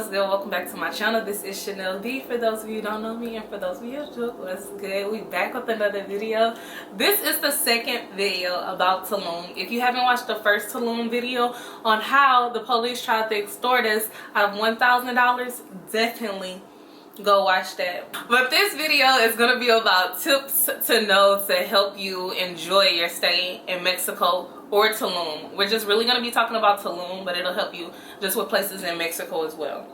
what's good? Welcome back to my channel. This is Chanel B for those of you who don't know me, and for those of you who do, what's good? We back with another video. This is the second video about Tulum. If you haven't watched the first Tulum video on how the police tried to extort us out of $1,000, definitely go watch that. But this video is going to be about tips to know to help you enjoy your stay in Mexico or Tulum. We're just really going to be talking about Tulum, but it'll help you just with places in Mexico as well.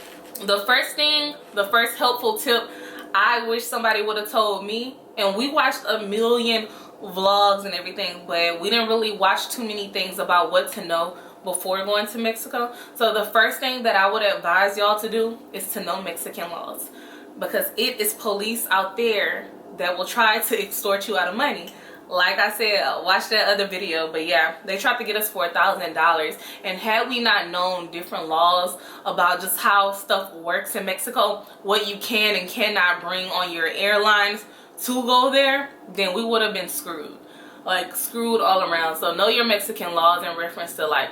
The first helpful tip I wish somebody would have told me, and we watched a million vlogs and everything, but we didn't really watch too many things about what to know before going to Mexico. So the first thing that I would advise y'all to do is to know Mexican laws, because it is police out there that will try to extort you out of money. Like I said, watch that other video. But yeah, they tried to get us for $1,000, and had we not known different laws about just how stuff works in Mexico, what you can and cannot bring on your airlines to go there, then we would have been screwed, like screwed all around. So know your Mexican laws in reference to like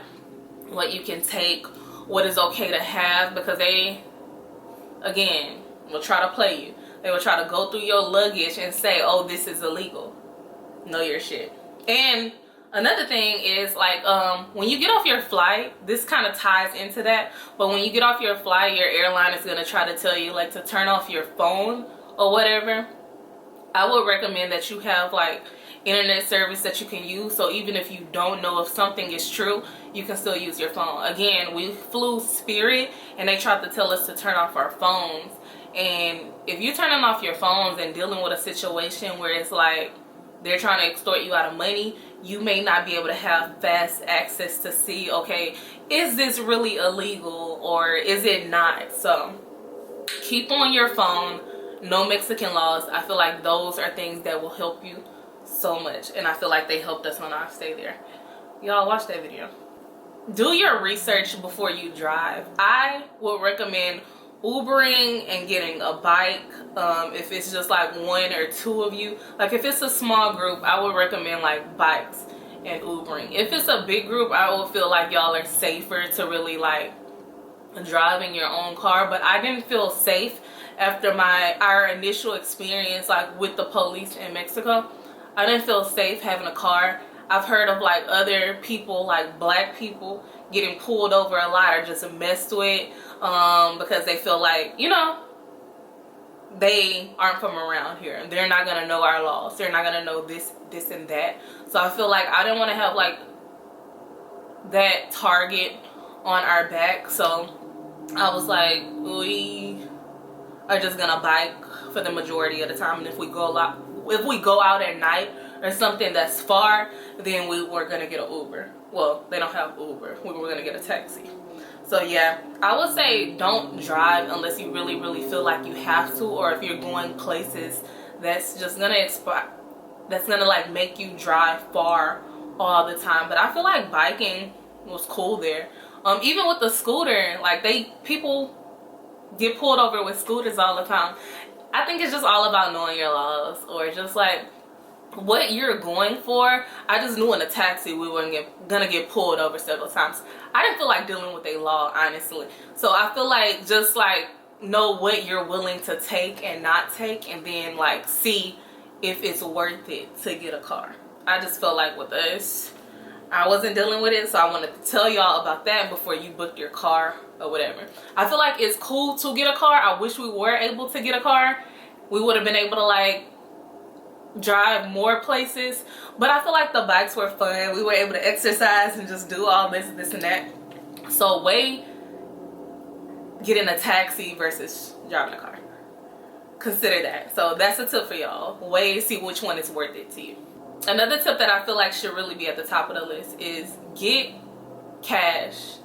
what you can take, what is okay to have, because they, again, will try to play you. They will try to go through your luggage and say, oh, this is illegal. Know your shit. And another thing is, like, when you get off your flight, this kind of ties into that, but when you get off your flight, your airline is going to try to tell you like to turn off your phone or whatever. I would recommend that you have like internet service that you can use, so even if you don't know if something is true, you can still use your phone. Again, we flew Spirit and they tried to tell us to turn off our phones, and if you're turning off your phones and dealing with a situation where it's like they're trying to extort you out of money, you may not be able to have fast access to see, okay, is this really illegal or is it not? So keep on your phone, know Mexican laws. I feel like those are things that will help you so much, and I feel like they helped us on our stay there. Y'all watch that video. Do your research before you drive. I would recommend Ubering and getting a bike if it's just like one or two of you. Like if it's a small group, I would recommend like bikes and Ubering. If it's a big group, I would feel like y'all are safer to really like driving your own car. But I didn't feel safe after our initial experience like with the police in Mexico. I didn't feel safe having a car. I've heard of like other people, like black people, getting pulled over a lot or just messed with because they feel like, you know, they aren't from around here. They're not going to know our laws. They're not going to know this and that. So I feel like I didn't want to have like that target on our back. So I was like, we are just going to bike for the majority of the time. And if we go out at night or something that's far, then we were gonna get an Uber. Well, they don't have Uber. We were gonna get a taxi. So yeah, I would say don't drive unless you really feel like you have to, or if you're going places that's just gonna like make you drive far all the time. But I feel like biking was cool there. Even with the scooter, like people get pulled over with scooters all the time. I think it's just all about knowing your laws, or just like what you're going for. I just knew in a taxi we weren't gonna get pulled over several times. I didn't feel like dealing with a law, honestly. So I feel like just like know what you're willing to take and not take, and then like see if it's worth it to get a car. I just felt like with us, I wasn't dealing with it, so I wanted to tell y'all about that before you booked your car or whatever. I feel like it's cool to get a car. I wish we were able to get a car. We would have been able to like drive more places, but I feel like the bikes were fun. We were able to exercise and just do all this and that. So weigh getting a taxi versus driving a car. Consider that. So that's a tip for y'all. Weigh, see which one is worth it to you. Another tip that I feel like should really be at the top of the list is get cash,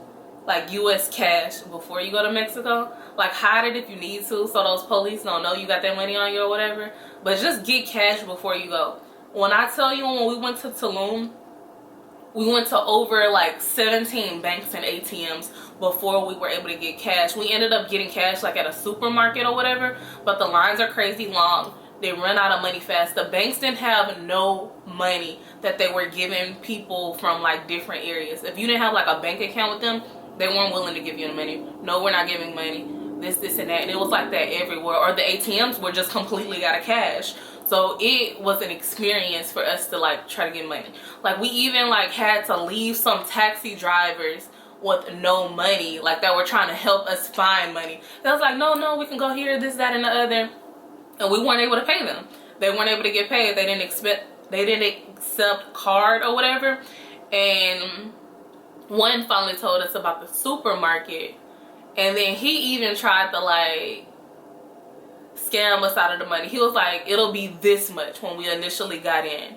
like US cash, before you go to Mexico. Like hide it if you need to, so those police don't know you got that money on you or whatever. But just get cash before you go. When I tell you, when we went to Tulum, we went to over like 17 banks and ATMs before we were able to get cash. We ended up getting cash like at a supermarket or whatever, but the lines are crazy long. They run out of money fast. The banks didn't have no money that they were giving people from like different areas. If you didn't have like a bank account with them, they weren't willing to give you the money. No, we're not giving money. this, and that. And it was like that everywhere. Or the ATMs were just completely out of cash. So it was an experience for us to like try to get money. Like we even like had to leave some taxi drivers with no money, like that were trying to help us find money. They was like, no, we can go here, this, that, and the other. And we weren't able to pay them. They weren't able to get paid. They didn't accept card or whatever. And one finally told us about the supermarket. And then he even tried to like scam us out of the money. He was like, it'll be this much when we initially got in.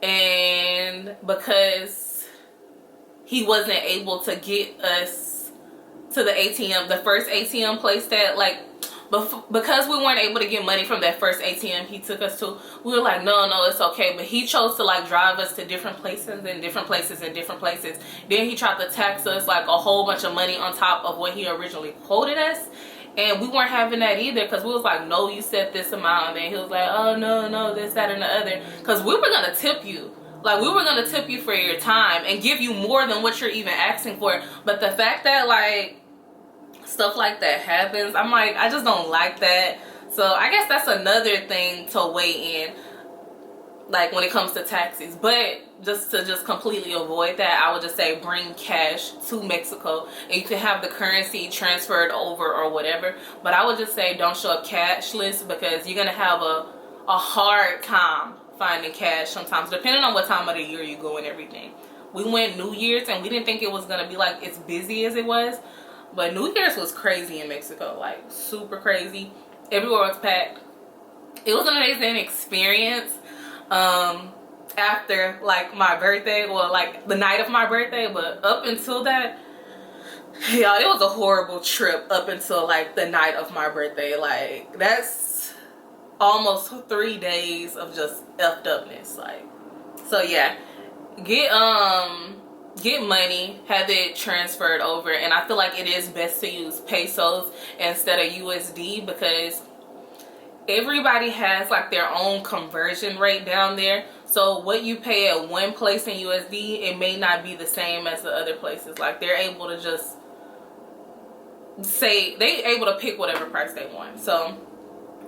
And because he wasn't able to get us to the ATM, the first ATM place that like, because we weren't able to get money from that first ATM he took us to, we were like, no, it's okay. But he chose to like drive us to different places and different places and different places. Then he tried to tax us like a whole bunch of money on top of what he originally quoted us. And we weren't having that either, because we was like, no, you said this amount. And then he was like, oh, no, this, that, and the other. Because we were going to tip you. Like, we were going to tip you for your time and give you more than what you're even asking for. But the fact that, like, stuff like that happens, I'm like, I just don't like that. So I guess that's another thing to weigh in, like when it comes to taxis. But just to completely avoid that, I would just say bring cash to Mexico, and you can have the currency transferred over or whatever. But I would just say don't show up cashless, because you're gonna have a hard time finding cash sometimes, depending on what time of the year you go and everything. We went New Year's and we didn't think it was gonna be like as busy as it was, but New Year's was crazy in Mexico, like super crazy. Everywhere was packed. It was an amazing experience. After like my birthday, or like the night of my birthday, but up until that, y'all, it was a horrible trip up until like the night of my birthday. Like that's almost 3 days of just effed upness. Like, so yeah, get money, have it transferred over. And I feel like it is best to use pesos instead of USD, because everybody has like their own conversion rate down there. So what you pay at one place in USD, it may not be the same as the other places. Like they're able to just say, they able to pick whatever price they want. So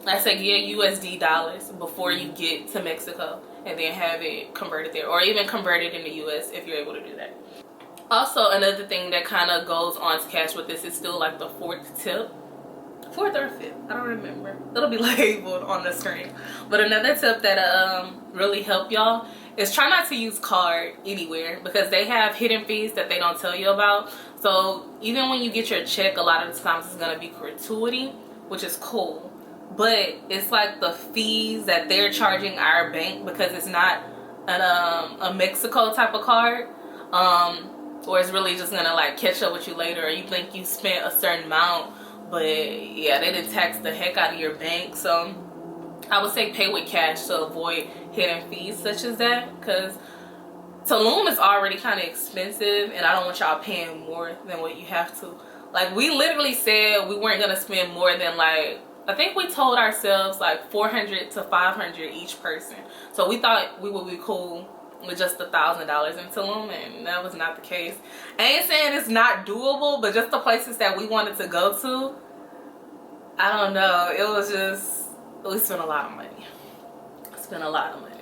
I say get USD dollars before you get to Mexico, and then have it converted there, or even convert it into US if you're able to do that. Also, another thing that kind of goes on to cash with this is still like the fourth tip. 4th or 5th, I don't remember. It'll be labeled on the screen. But another tip that really help y'all is try not to use card anywhere, because they have hidden fees that they don't tell you about. So even when you get your check, a lot of the times it's gonna be gratuity, which is cool. But it's like the fees that they're charging our bank, because it's not a Mexico type of card, or it's really just gonna like catch up with you later, or you think you spent a certain amount. But yeah, they did tax the heck out of your bank. So I would say pay with cash to avoid hidden fees such as that, because Tulum is already kind of expensive, and I don't want y'all paying more than what you have to. Like, we literally said we weren't gonna spend more than, like, I think we told ourselves like 400 to 500 each person. So we thought we would be cool with just $1,000 in Tulum, and that was not the case. I ain't saying it's not doable, but just the places that we wanted to go to, I don't know, it was just, we spent a lot of money.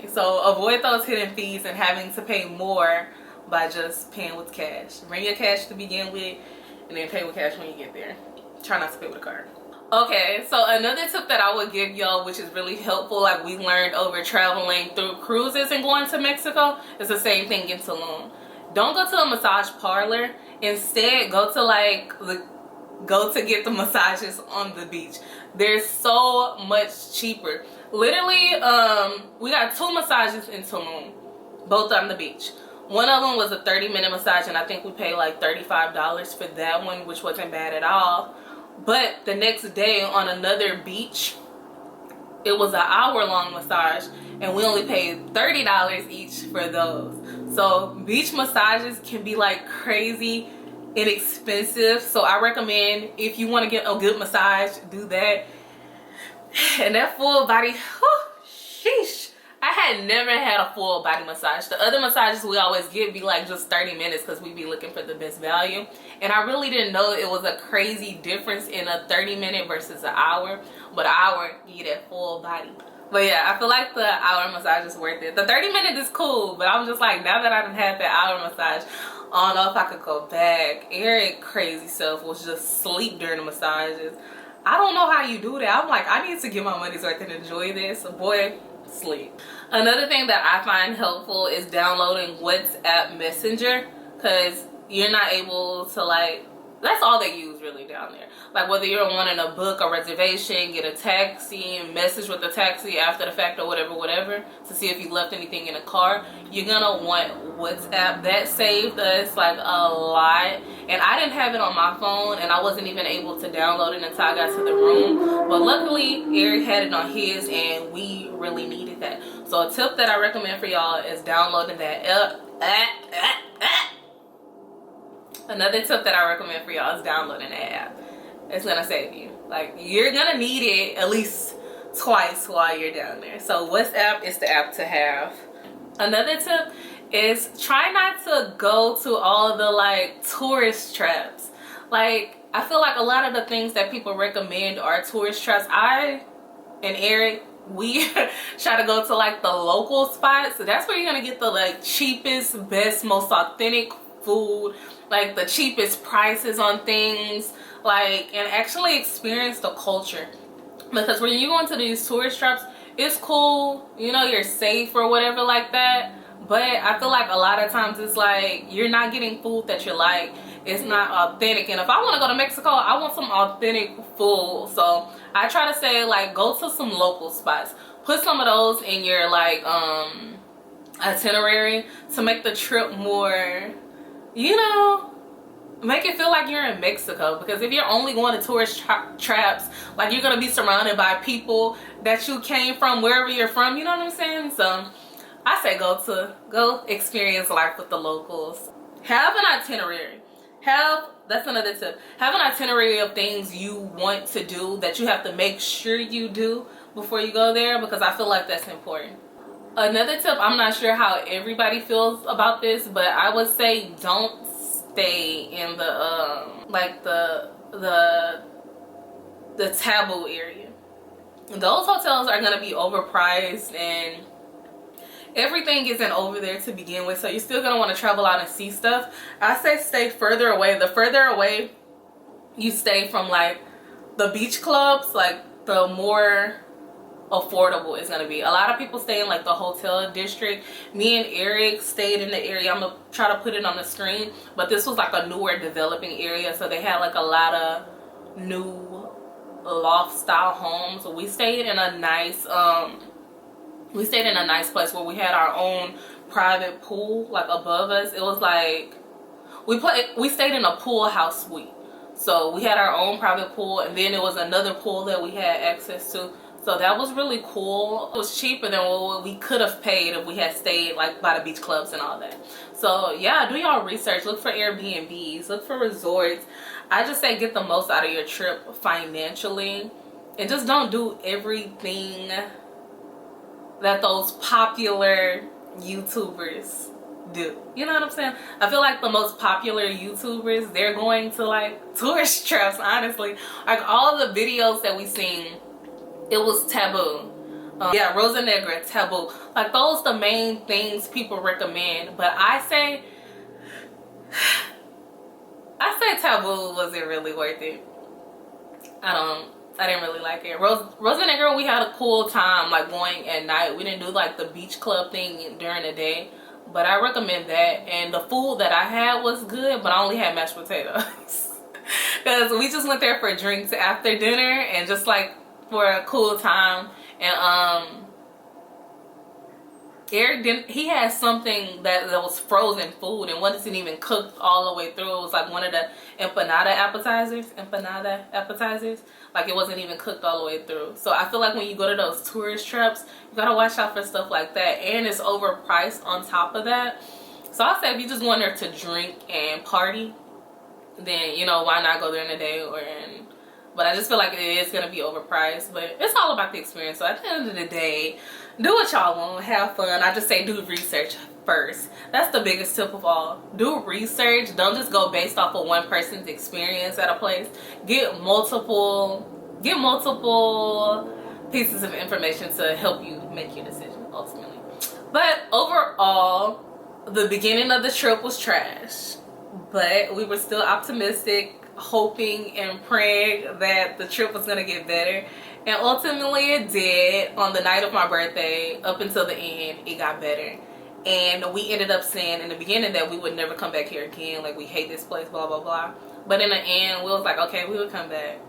So avoid those hidden fees and having to pay more by just paying with cash. Bring your cash to begin with, and then pay with cash when you get there. Try not to pay with a card. Okay, so another tip that I would give y'all, which is really helpful, like we learned over traveling through cruises and going to Mexico, is the same thing in Tulum. Don't go to a massage parlor. Instead, go to get the massages on the beach. They're so much cheaper. Literally, we got 2 massages in Tulum, both on the beach. One of them was a 30-minute massage, and I think we paid like $35 for that one, which wasn't bad at all. But the next day on another beach, it was an hour-long massage, and we only paid $30 each for those. So beach massages can be like crazy inexpensive. So I recommend, if you want to get a good massage, do that. And that full body, whew, sheesh. I had never had a full body massage. The other massages we always get be like just 30 minutes because we be looking for the best value. And I really didn't know it was a crazy difference in a 30-minute versus an hour. But an hour, you get that full body. But yeah, I feel like the hour massage is worth it. The 30-minute is cool, but I was just like, now that I done had that hour massage, I don't know if I could go back. Eric crazy self was just sleep during the massages. I don't know how you do that. I'm like, I need to get my money's worth and enjoy this. Boy, sleep. Another thing that I find helpful is downloading WhatsApp Messenger, because you're not able to like, that's all they use really down there. Like whether you're wanting to book a reservation, get a taxi, message with the taxi after the fact or whatever, to see if you left anything in the car, you're gonna want WhatsApp. That saved us like a lot. And I didn't have it on my phone, and I wasn't even able to download it until I got to the room. But luckily, Eric had it on his, and we really needed that. So a tip that I recommend for y'all is downloading that app. Another tip that I recommend for y'all is downloading that app. It's gonna save you. Like, you're gonna need it at least twice while you're down there. So WhatsApp is the app to have. Another tip is try not to go to all the like tourist traps. Like, I feel like a lot of the things that people recommend are tourist traps. I and Eric, we try to go to like the local spots. So that's where you're gonna get the like cheapest, best, most authentic food, like the cheapest prices on things, like, and actually experience the culture. Because when you go into these tourist traps, it's cool, you know, you're safe or whatever like that, but I feel like a lot of times it's like you're not getting food that you like. It's not authentic. And if I want to go to Mexico, I want some authentic food. So I try to say, like, go to some local spots, put some of those in your like itinerary to make the trip more, you know, make it feel like you're in Mexico. Because if you're only going to tourist traps, like, you're gonna be surrounded by people that you came from wherever you're from, you know what I'm saying? So I say go experience life with the locals. Have an itinerary. That's another tip. Have an itinerary of things you want to do that you have to make sure you do before you go there, because I feel like that's important. Another tip, I'm not sure how everybody feels about this, but I would say don't stay in the like the taboo area. Those hotels are gonna be overpriced, and everything isn't over there to begin with, so you're still gonna want to travel out and see stuff. I say stay further away. The further away you stay from like the beach clubs, like the more affordable it's gonna be. A lot of people stay in like the hotel district. Me and Eric stayed in the area, I'm gonna try to put it on the screen, but this was like a newer developing area, so they had like a lot of new loft style homes. So we stayed in a nice place where we had our own private pool like above us. It was like we stayed in a pool house suite, so we had our own private pool, and then there was another pool that we had access to. So that was really cool. It was cheaper than what we could have paid if we had stayed like by the beach clubs and all that. So yeah, do y'all research. Look for Airbnbs. Look for resorts. I just say get the most out of your trip financially. And just don't do everything that those popular YouTubers do. You know what I'm saying? I feel like the most popular YouTubers, they're going to like tourist traps, honestly. Like all the videos that we seen, it was taboo. Yeah, Rosa Negra, taboo. Like those the main things people recommend. But I say taboo wasn't really worth it. I didn't really like it. Rosa Negra, we had a cool time like going at night. We didn't do like the beach club thing during the day. But I recommend that. And the food that I had was good, but I only had mashed potatoes. Because we just went there for drinks after dinner and just like for a cool time. And Eric he had something that was frozen food and wasn't even cooked all the way through. It was like one of the empanada appetizers. Like it wasn't even cooked all the way through. So I feel like when you go to those tourist traps, you gotta watch out for stuff like that. And it's overpriced on top of that. So I say if you just want there to drink and party, then, you know, why not go there in the day or in. But I just feel like it is going to be overpriced. But it's all about the experience. So at the end of the day, do what y'all want, have fun. I just say do research first. That's the biggest tip of all. Do research. Don't just go based off of one person's experience at a place. Get multiple pieces of information to help you make your decision ultimately. But overall, the beginning of the trip was trash, but we were still optimistic, hoping and praying that the trip was gonna get better, and ultimately it did. On the night of my birthday up until the end, it got better, and we ended up saying in the beginning that we would never come back here again, like we hate this place, blah blah blah. But in the end, we was like, okay, we would come back.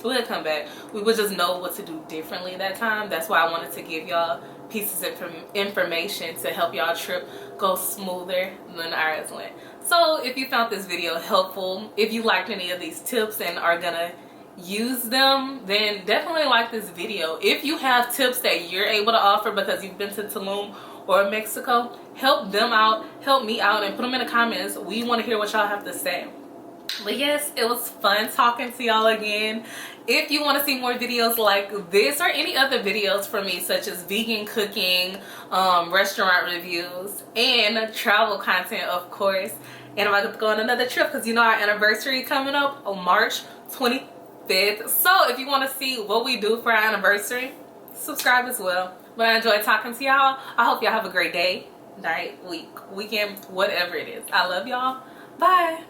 We would just know what to do differently that time. That's why I wanted to give y'all pieces of information to help y'all trip go smoother than ours went. So if you found this video helpful, if you liked any of these tips and are gonna use them, then definitely like this video. If you have tips that you're able to offer because you've been to Tulum or Mexico, help them out, help me out, and put them in the comments. We want to hear what y'all have to say. But yes, it was fun talking to y'all again. If you want to see more videos like this or any other videos from me, such as vegan cooking, restaurant reviews, and travel content, of course, and I'm about to go on another trip because you know our anniversary coming up on March 25th. So if you want to see what we do for our anniversary, subscribe as well. But I enjoyed talking to y'all. I hope y'all have a great day, night, week, weekend, whatever it is. I love y'all. Bye.